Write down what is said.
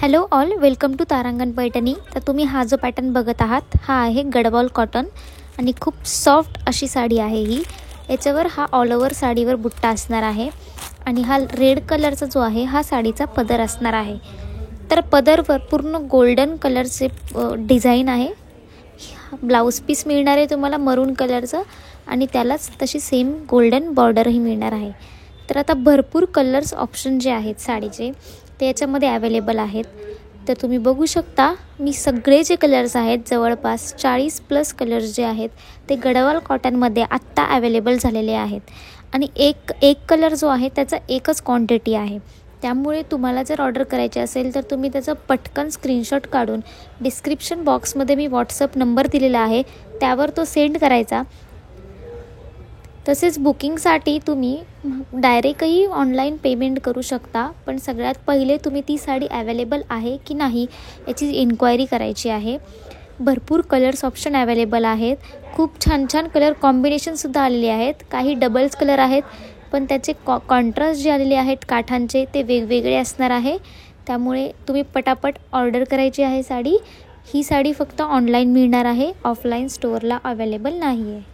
Hello all, welcome to Tarangan Paithani. तर तुम्ही हा जो पॅटर्न बघत आहात हा आहे गडवाल कॉटन आणि खूप सॉफ्ट अशी साडी आहे ही. याच्यावर हा ऑल ओव्हर साडीवर बुट्टा असणार आहे आणि हा रेड कलरचा जो आहे हा साडीचा पदर असणार आहे. तर पदरवर पूर्ण गोल्डन कलरचे डिझाईन आहे. ब्लाऊज पीस मिळणार आहे तुम्हाला मरून कलरचं आणि त्यालाच तशी सेम गोल्डन बॉर्डरही मिळणार आहे. तर आता भरपूर कलर्स ऑप्शन जे आहेत साडीचे ते याच्यामध्ये अवेलेबल आहेत. तर तुम्ही बघू शकता मी सगळे जे कलर्स आहेत जवळपास 40+ कलर्स जे आहेत ते गडवाल कॉटनमध्ये आत्ता अवेलेबल झालेले आहेत आणि एक कलर जो आहे त्याचा एकच क्वांटिटी आहे. त्यामुळे तुम्हाला जर ऑर्डर करायची असेल तर तुम्ही त्याचं पटकन स्क्रीनशॉट काढून डिस्क्रिप्शन बॉक्समध्ये मी व्हॉट्सअप नंबर दिलेला आहे त्यावर तो सेंड करायचा. तसेच बुकिंगसाठी तुम्ही डायरेक्टही ऑनलाईन पेमेंट करू शकता, पण सगळ्यात पहिले तुम्ही ती साडी अवेलेबल आहे की नाही याची इन्क्वायरी करायची आहे. भरपूर कलर्स ऑप्शन अवेलेबल आहेत. खूप छान छान कलर कॉम्बिनेशनसुद्धा आलेले आहेत. काही डबल्स कलर आहेत पण त्याचे कॉन्ट्रास्ट जे आलेले आहेत काठांचे ते वेगवेगळे असणार आहे. त्यामुळे तुम्ही पटापट ऑर्डर करायची आहे साडी. ही साडी फक्त ऑनलाईन मिळणार आहे, ऑफलाईन स्टोअरला अवेलेबल नाही आहे.